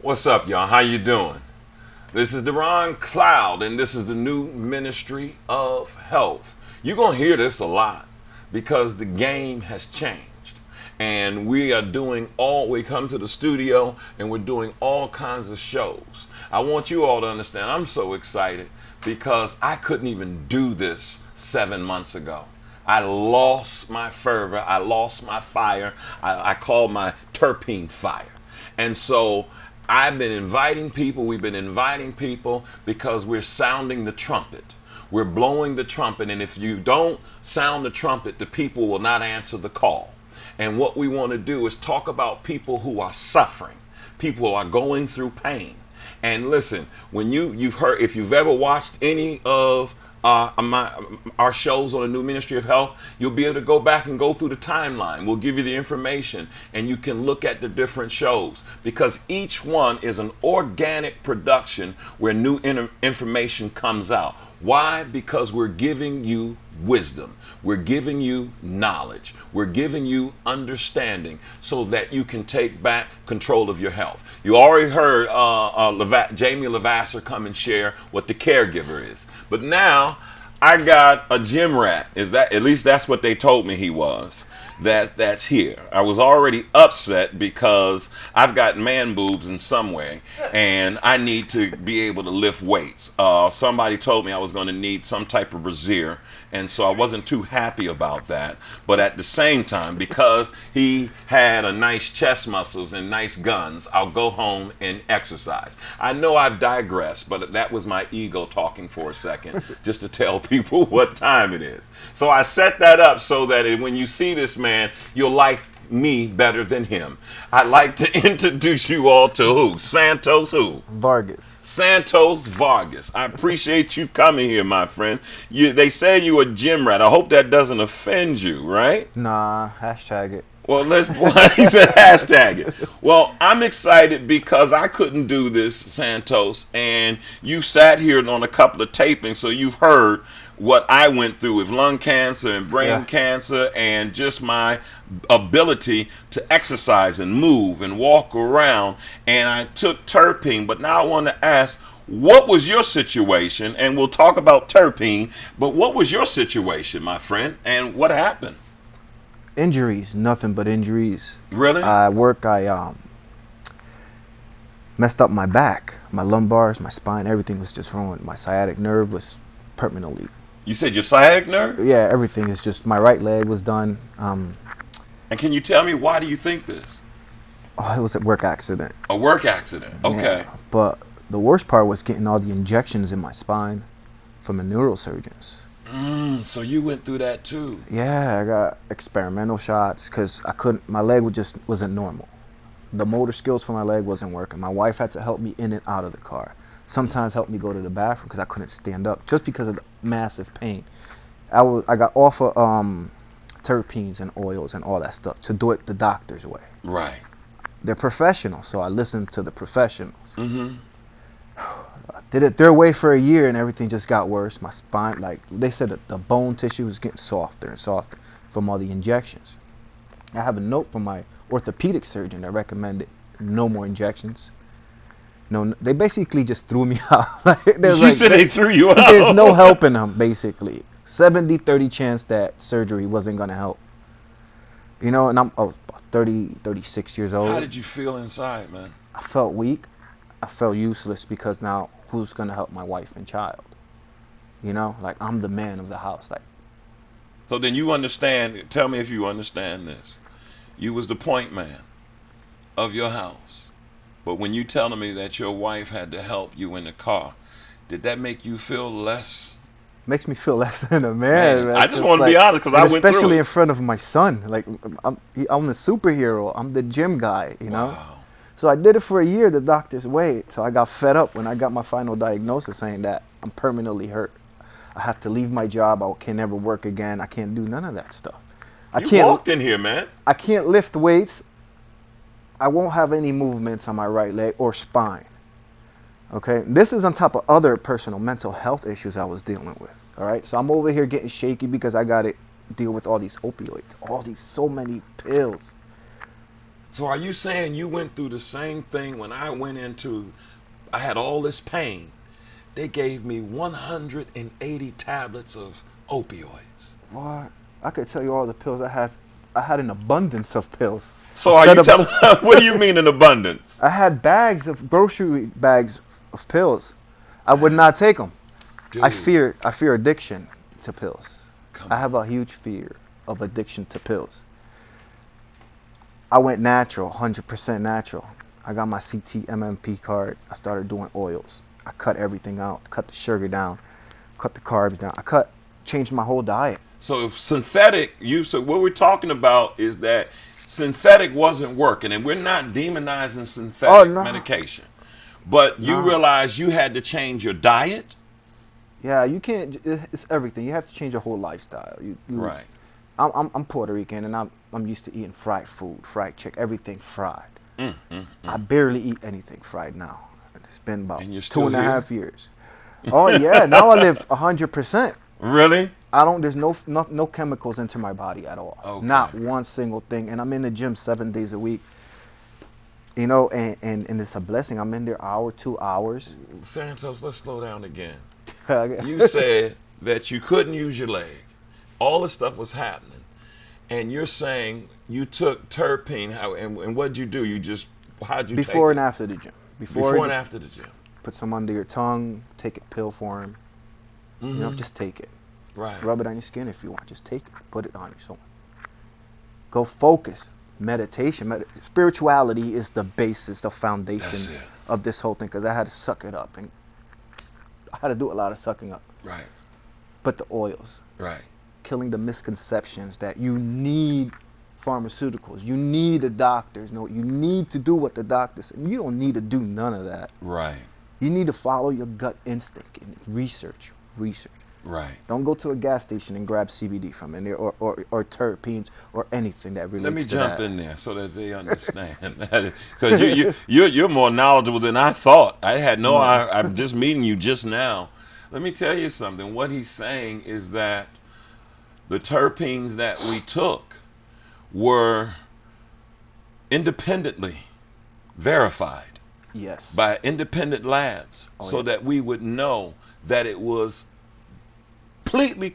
What's up, y'all? How you doing? This is Deron Cloud, and this is the new Ministry of Health. You're going to hear this a lot because the game has changed. And we come to the studio and we're doing all kinds of shows. I want you all to understand, I'm so excited because I couldn't even do this 7 months ago. I lost my fervor. I lost my fire. I call my terpene fire. And so we've been inviting people because we're sounding the trumpet. We're blowing the trumpet. And if you don't sound the trumpet, the people will not answer the call. And what we want to do is talk about people who are suffering, people who are going through pain. And listen, when you've heard, if you've ever watched any of our shows on the new Ministry of Health, you'll be able to go back and go through the timeline. We'll give you the information and you can look at the different shows because each one is an organic production where new information comes out. Why? Because we're giving you wisdom. We're giving you knowledge. We're giving you understanding so that you can take back control of your health. You already heard Jamie Lavasser come and share what the caregiver is. But now I got a gym rat. At least that's what they told me he was. That's here. I was already upset because I've got man boobs in some way and I need to be able to lift weights. Somebody told me I was going to need some type of brassiere, and so I wasn't too happy about that. But at the same time, because he had a nice chest muscles and nice guns, I'll go home and exercise. I know I've digressed, but that was my ego talking for a second just to tell people what time it is. So I set that up so that when you see this man, you'll like me better than him. I'd like to introduce you all to who? Santos who? Vargas. Santos Vargas. I appreciate you coming here, my friend. They say you a gym rat. I hope that doesn't offend you, right? Nah, hashtag it. Well, he said hashtag it. Well, I'm excited because I couldn't do this, Santos, and you sat here on a couple of tapings, so you've heard what I went through with lung cancer and brain cancer and just my ability to exercise and move and walk around. And I took terpene, but now I want to ask, what was your situation? And we'll talk about terpene, but what was your situation, my friend, and what happened? Injuries, nothing but injuries. Really? I messed up my back, my lumbars, my spine, everything was just ruined. My sciatic nerve was permanently. You said your sciatic nerve? Yeah, everything is just, my right leg was done. And can you tell me, why do you think this? Oh, it was a work accident. A work accident, okay. Yeah, but the worst part was getting all the injections in my spine from the neurosurgeons. So you went through that too? Yeah, I got experimental shots because my leg wasn't normal. The motor skills for my leg wasn't working. My wife had to help me in and out of the car. Sometimes help me go to the bathroom because I couldn't stand up just because of the massive pain. I got off of terpenes and oils and all that stuff to do it the doctor's way. Right. They're professionals, so I listened to the professionals. Mm-hmm. I did it their way for a year and everything just got worse. My spine, like they said, the bone tissue was getting softer and softer from all the injections. I have a note from my orthopedic surgeon that recommended no more injections. No, they basically just threw me out. Said they threw you out? There's no helping them, basically. 70-30 chance that surgery wasn't going to help. You know, and I was about 36 years old. How did you feel inside, man? I felt weak. I felt useless because now who's going to help my wife and child? You know, like I'm the man of the house. Like. So then you understand, tell me if you understand this. You was the point man of your house. But when you telling me that your wife had to help you in the car, did that make you feel less? Makes me feel less than a man. I just want to be honest because I went through it. Especially in front of my son. Like I'm a superhero. I'm the gym guy, you know. Wow. So I did it for a year the doctor's way. So I got fed up when I got my final diagnosis saying that I'm permanently hurt. I have to leave my job. I can never work again. I can't do none of that stuff. You walked in here, man. I can't lift weights. I won't have any movements on my right leg or spine. Okay, this is on top of other personal mental health issues I was dealing with. All right, so I'm over here getting shaky because I got to deal with all these opioids, so many pills. So are you saying you went through the same thing when I went into, I had all this pain. They gave me 180 tablets of opioids. What? I could tell you all the pills I had. I had an abundance of pills. So are you telling, what do you mean in abundance? I had bags of grocery bags of pills. I would not take them. Dude, I fear addiction to pills. come I have a huge fear of addiction to pills. I went natural, 100% natural. I got my CTMMP card. I started doing oils. I cut everything out, cut the sugar down, cut the carbs down. Changed my whole diet. So if synthetic, so what we're talking about is that synthetic wasn't working, and we're not demonizing synthetic medication. But you realize you had to change your diet? Yeah, you can't. It's everything. You have to change your whole lifestyle. Right. I'm Puerto Rican, and I'm used to eating fried food, fried chicken, everything fried. I barely eat anything fried now. It's been about 2.5 years. Oh yeah, now I live 100%. Really? There's no chemicals into my body at all. Okay. Not one single thing. And I'm in the gym 7 days a week. You know, and it's a blessing. I'm in there 2 hours. Santos, let's slow down again. You said that you couldn't use your leg. All this stuff was happening. And you're saying you took terpene. And what'd you do? How'd you take it? Before and after the gym. Before and after the gym. Put some under your tongue, take it pill form. You know, just take it. Right. Rub it on your skin if you want. Just take it. Put it on yourself. Go focus. Meditation. Spirituality is the basis, the foundation of this whole thing, because I had to suck it up. And I had to do a lot of sucking up. Right. But the oils. Right. Killing the misconceptions that you need pharmaceuticals. You need the doctors. No, you need to do what the doctors say. You don't need to do none of that. Right. You need to follow your gut instinct and research. Right. Don't go to a gas station and grab CBD from in there or terpenes or anything that relates to that. Let me jump in there so that they understand. Because you're more knowledgeable than I thought. I had I'm just meeting you just now. Let me tell you something. What he's saying is that the terpenes that we took were independently verified. Yes. By independent labs, so that we would know that it was completely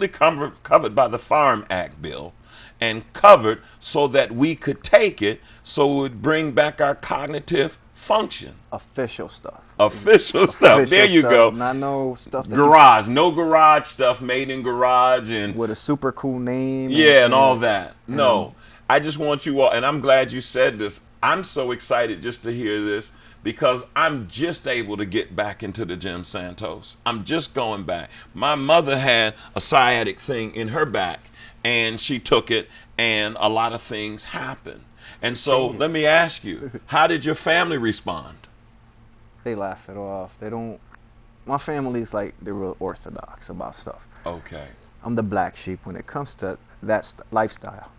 covered by the Farm Act bill, and covered so that we could take it, so it would bring back our cognitive function. Official stuff. There you go. Not no stuff. Garage, no garage stuff made in garage and with a super cool name. And all that. No, I just want you all, and I'm glad you said this. I'm so excited just to hear this, because I'm just able to get back into the gym, Santos. I'm just going back. My mother had a sciatic thing in her back, and she took it, and a lot of things happened. And so let me ask you, how did your family respond? They laugh it off. They don't. My family's like, they're real orthodox about stuff. Okay. I'm the black sheep when it comes to that lifestyle.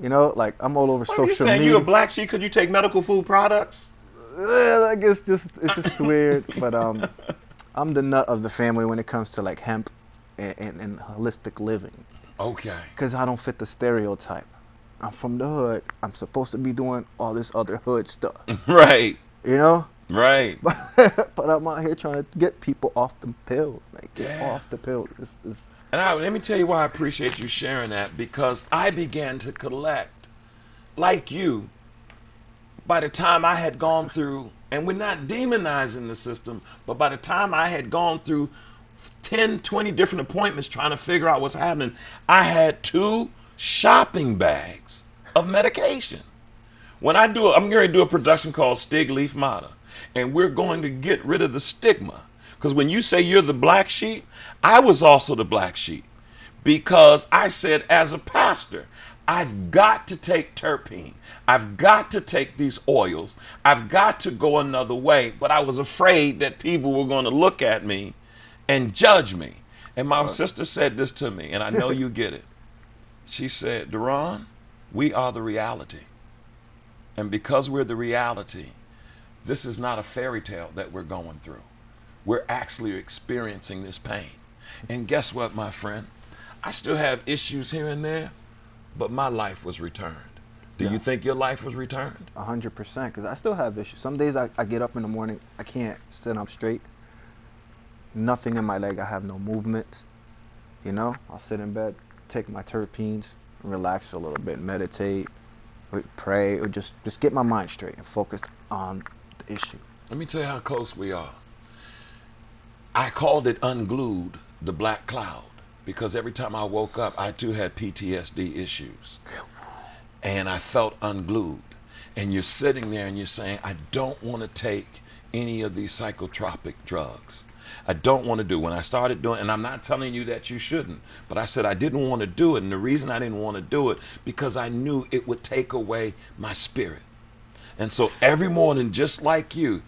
You know, like I'm all over social media. Are you saying you're a black sheep because you take medical food products? I guess it's just weird, but I'm the nut of the family when it comes to like hemp and holistic living. Okay. Because I don't fit the stereotype. I'm from the hood. I'm supposed to be doing all this other hood stuff. Right. You know? Right. But I'm out here trying to get people off the pill. Like, get off the pill. And let me tell you why I appreciate you sharing that, because I began to collect, like you, by the time I had gone through, and we're not demonizing the system, but by the time I had gone through 10, 20 different appointments trying to figure out what's happening, I had 2 shopping bags of medication. I'm going to do a production called Stig Leaf Mata, and we're going to get rid of the stigma. Because when you say you're the black sheep, I was also the black sheep. Because I said, as a pastor, I've got to take terpene. I've got to take these oils. I've got to go another way. But I was afraid that people were going to look at me and judge me. And my sister said this to me, and I know you get it. She said, Deron, we are the reality. And because we're the reality, this is not a fairy tale that we're going through. We're actually experiencing this pain. And guess what, my friend? I still have issues here and there, but my life was returned. Do you think your life was returned? 100%, because I still have issues. Some days I get up in the morning, I can't stand up straight. Nothing in my leg, I have no movements. You know, I'll sit in bed, take my terpenes, relax for a little bit, meditate, or pray, or just get my mind straight and focused on the issue. Let me tell you how close we are. I called it unglued, the black cloud, because every time I woke up, I too had PTSD issues. And I felt unglued. And you're sitting there and you're saying, I don't want to take any of these psychotropic drugs. I don't want to do. When I started doing, and I'm not telling you that you shouldn't, but I said I didn't want to do it. And the reason I didn't want to do it, because I knew it would take away my spirit. And so every morning, just like you,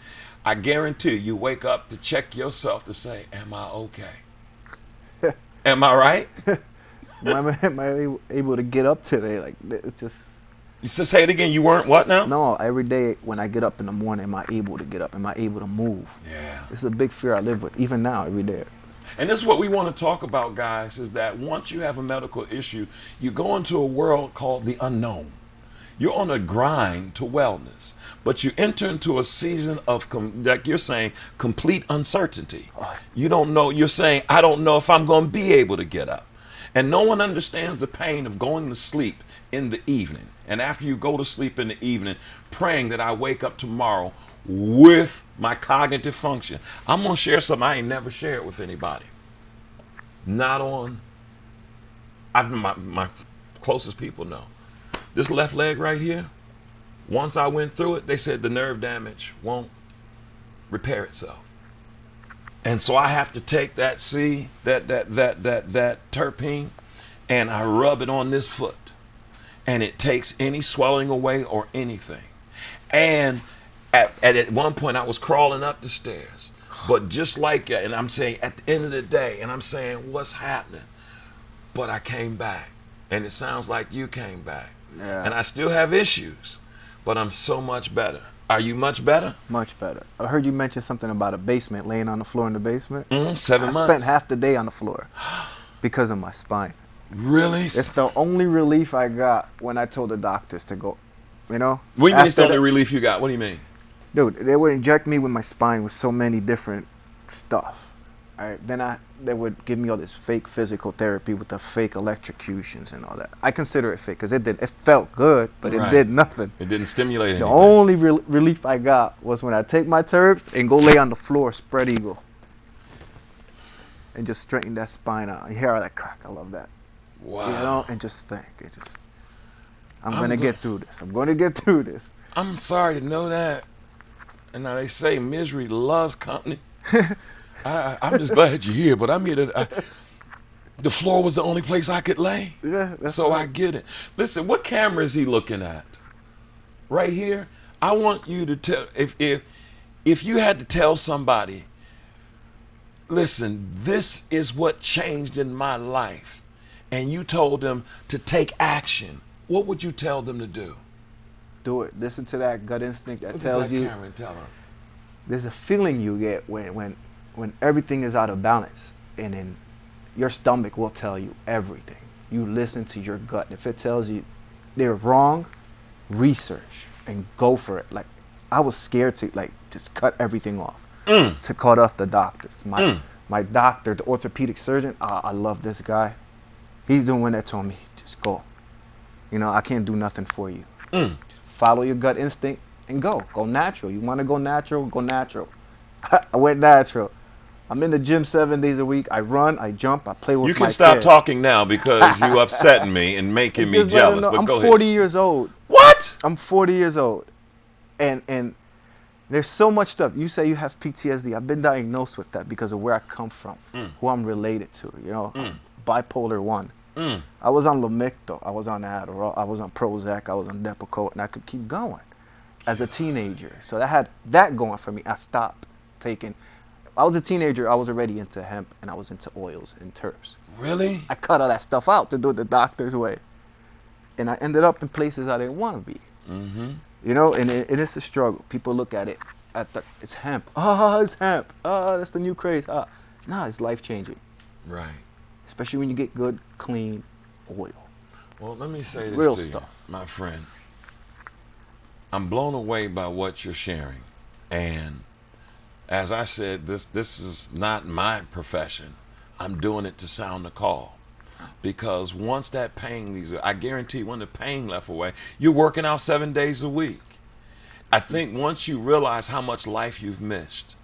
I guarantee you wake up to check yourself to say, am I okay? Am I right? Am I able to get up today? Like, it's just... You just say it again. You weren't what now? No, every day when I get up in the morning, am I able to get up? Am I able to move? Yeah. It's a big fear I live with, even now, every day. And this is what we want to talk about, guys, is that once you have a medical issue, you go into a world called the unknown. You're on a grind to wellness, but you enter into a season of, like you're saying, complete uncertainty. You don't know. You're saying, I don't know if I'm going to be able to get up. And no one understands the pain of going to sleep in the evening. And after you go to sleep in the evening, praying that I wake up tomorrow with my cognitive function. I'm going to share something I ain't never shared with anybody. Not on, my closest people know. This left leg right here, once I went through it, they said the nerve damage won't repair itself. And so I have to take that terpene, and I rub it on this foot. And it takes any swelling away or anything. And at one point I was crawling up the stairs. But just like, and I'm saying at the end of the day, and I'm saying, what's happening? But I came back. And it sounds like you came back. Yeah. And I still have issues, but I'm so much better. Are you much better? Much better. I heard you mention something about a basement, laying on the floor in the basement. 7 months. I spent half the day on the floor because of my spine. Really? It's the only relief I got when I told the doctors to go, you know? What do you mean it's the only relief you got? What do you mean? Dude, they would inject me with my spine with so many different stuff. All right, then they would give me all this fake physical therapy with the fake electrocutions and all that. I consider it fake because it felt good, but it did nothing. It didn't stimulate anything. The only relief I got was when I take my terp and go lay on the floor, spread eagle, and just straighten that spine out. You hear all that crack? I love that. Wow. You know, and just think, I'm going to get through this. I'm going to get through this. I'm sorry to know that. And now they say misery loves company. I'm just glad you're here, but I'm here to... the floor was the only place I could lay. Yeah, so right. I get it. Listen, what camera is he looking at? Right here? I want you to tell... If you had to tell somebody, listen, this is what changed in my life, and you told them to take action, what would you tell them to do? Do it. Listen to that gut instinct that tells you. Camera and tell them. There's a feeling you get when everything is out of balance, and then your stomach will tell you everything. You listen to your gut. If it tells you they're wrong, research and go for it. Like, I was scared to just cut everything off, to cut off the doctors. My doctor, the orthopedic surgeon, I love this guy. He's the one that told me, just go. You know, I can't do nothing for you. Just follow your gut instinct and go. Go natural. You want to go natural? Go natural. I went natural. I'm in the gym 7 days a week. I run, I jump, I play with my kids. You can kid. stop talking now because you upsetting me and making me jealous. But I'm go 40 ahead. years old. What? I'm 40 years old. And there's so much stuff. You say you have PTSD. I've been diagnosed with that because of where I come from, who I'm related to, you know. Bipolar 1. I was on Lamictal, I was on Adderall, I was on Prozac, I was on Depakote, and I could keep going as a teenager. So that had that going for me. I stopped taking. I was a teenager, I was already into hemp, and I was into oils and terps. Really? I cut all that stuff out to do it the doctor's way. And I ended up in places I didn't want to be. You know, and it's a struggle. People look at it, it's hemp. It's hemp. That's the new craze. No, it's life-changing. Right. Especially when you get good, clean oil. Well, let me say this Real to stuff. you, my friend. I'm blown away by what you're sharing. And as I said, this is not my profession. I'm doing it to sound the call. Because once that pain leaves, I guarantee when the pain left away, you're working out 7 days a week. I think once you realize how much life you've missed,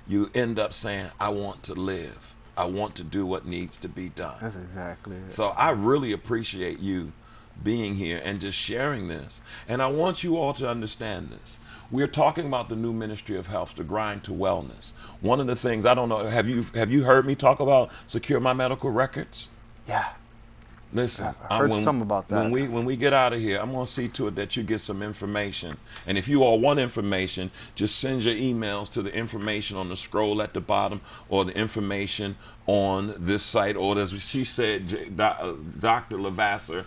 you end up saying, I want to live. I want to do what needs to be done. That's exactly it. So I really appreciate you being here and just sharing this. And I want you all to understand this. We're talking about the new ministry of health, the grind to wellness. One of the things, I don't know, have you heard me talk about secure my medical records? Yeah. Listen, I heard something about that. When we get out of here, I'm going to see to it that you get some information. And if you all want information, just send your emails to the information on the scroll at the bottom or the information on this site. Or as she said, Dr. Lavasser,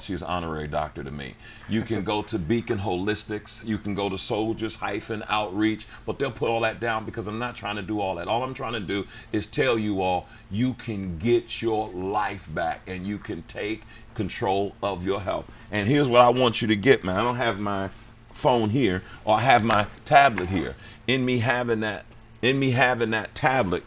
she's honorary doctor to me. You can go to Beacon Holistics. You can go to Soldiers-Outreach. But they'll put all that down because I'm not trying to do all that. All I'm trying to do is tell you all you can get your life back and you can take control of your health. And here's what I want you to get, man. I don't have my phone here, or I have my tablet here. In me having that tablet,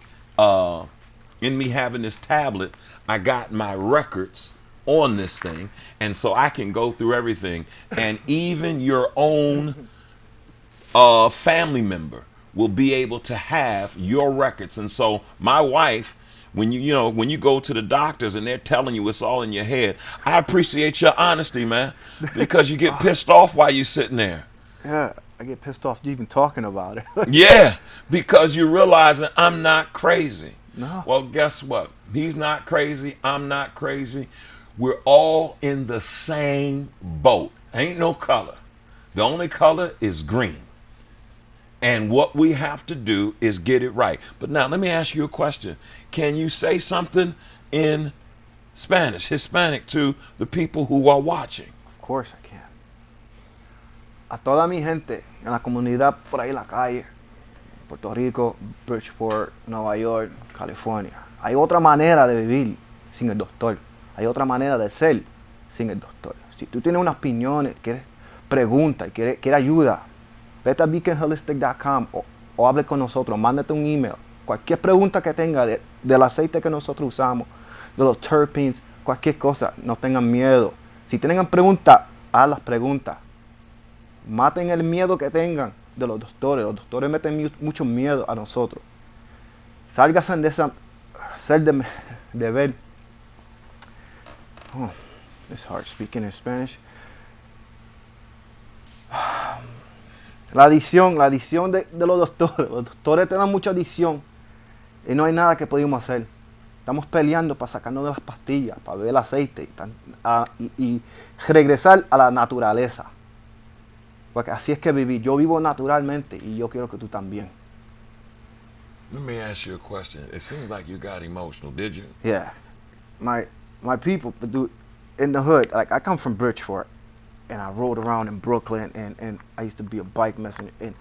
in me having this tablet, I got my records on this thing, and so I can go through everything. And even your own family member will be able to have your records. And so my wife, when you go to the doctors and they're telling you it's all in your head, I appreciate your honesty, man, because you get pissed off while you're sitting there. Yeah, I get pissed off even talking about it. Yeah, because you realize that I'm not crazy. No. Well, guess what? He's not crazy. I'm not crazy. We're all in the same boat. Ain't no color. The only color is green. And what we have to do is get it right. But now let me ask you a question. Can you say something in Spanish, Hispanic, to the people who are watching? Of course I can. A toda mi gente en la comunidad por ahí en la calle, Puerto Rico, Bridgeport, Nueva York, California. Hay otra manera de vivir sin el doctor. Hay otra manera de ser sin el doctor. Si tú tienes unas opiniones, quieres pregunta, quieres ayuda, vete a beaconholistic.com o hable con nosotros, mándate un email. Cualquier pregunta que tenga del aceite que nosotros usamos, de los terpenes, cualquier cosa, no tengan miedo. Si tienen preguntas, haz las preguntas. Maten el miedo que tengan de los doctores. Los doctores meten mucho miedo a nosotros. Sálganse de esa ser de ver. Oh, it's hard speaking in Spanish. La adicción de los doctores. Los doctores te dan mucha adicción y no hay nada que podemos hacer. Estamos peleando para sacarnos de las pastillas, para beber el aceite y regresar a la naturaleza. Porque así es que viví. Yo vivo naturalmente y yo quiero que tú también. Let me ask you a question. It seems like you got emotional, did you? Yeah. My people, dude, in the hood, like I come from Bridgeport, and I rode around in Brooklyn, and I used to be a bike messenger. And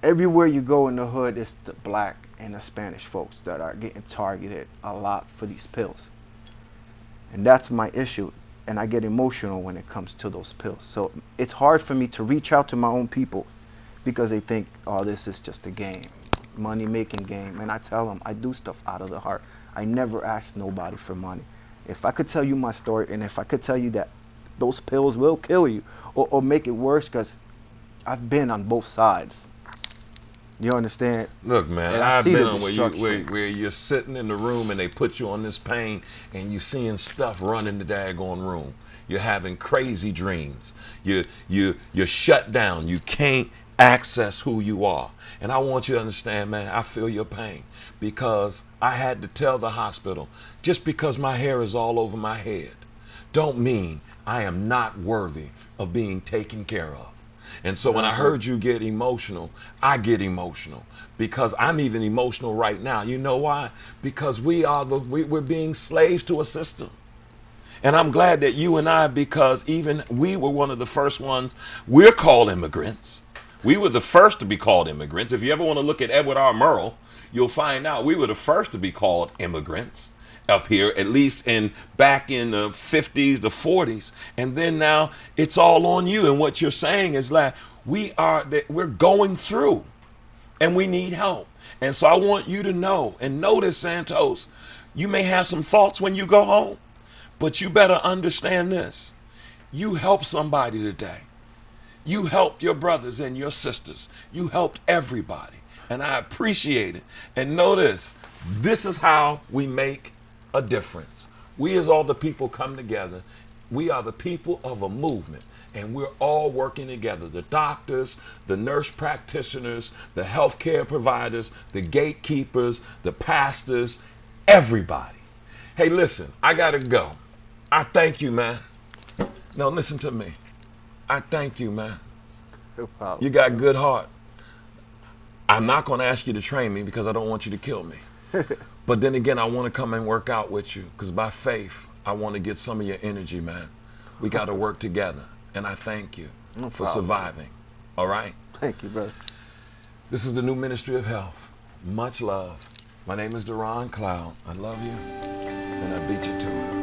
everywhere you go in the hood, it's the black and the Spanish folks that are getting targeted a lot for these pills. And that's my issue. And I get emotional when it comes to those pills. So it's hard for me to reach out to my own people because they think, oh, this is just a game, money-making game. And I tell them, I do stuff out of the heart. I never ask nobody for money. If I could tell you my story, and if I could tell you that those pills will kill you or make it worse, because I've been on both sides. You understand? Look, man, I've been on where you're sitting in the room and they put you on this pain and you're seeing stuff run in the daggone room. You're having crazy dreams. You're shut down. You can't access who you are. And I want you to understand, man, I feel your pain because I had to tell the hospital, just because my hair is all over my head, don't mean I am not worthy of being taken care of. And so when I heard you get emotional, I get emotional because I'm even emotional right now. You know why? Because we're being slaves to a system. And I'm glad that you and I, because even we were one of the first ones, we're called immigrants. We were the first to be called immigrants. If you ever want to look at Edward R. Murrow, you'll find out we were the first to be called immigrants. up here, at least back in the 50s, the 40s, and then now it's all on you. And what you're saying is that we're going through, and we need help. And so I want you to know and notice, Santos, you may have some thoughts when you go home, but you better understand this. You helped somebody today. You helped your brothers and your sisters. You helped everybody. And I appreciate it. And know this is how we make a difference. We as all the people come together. We are the people of a movement. And we're all working together. The doctors, the nurse practitioners, the healthcare providers, the gatekeepers, the pastors, everybody. Hey, listen, I gotta go. I thank you, man. Now listen to me. I thank you, man. No problem. You got good heart. I'm not gonna ask you to train me because I don't want you to kill me. But then again, I wanna come and work out with you because by faith, I wanna get some of your energy, man. We gotta work together. And I thank you for surviving. All right? Thank you, brother. This is the new Ministry of Health. Much love. My name is Deron Cloud. I love you, and I beat you to it.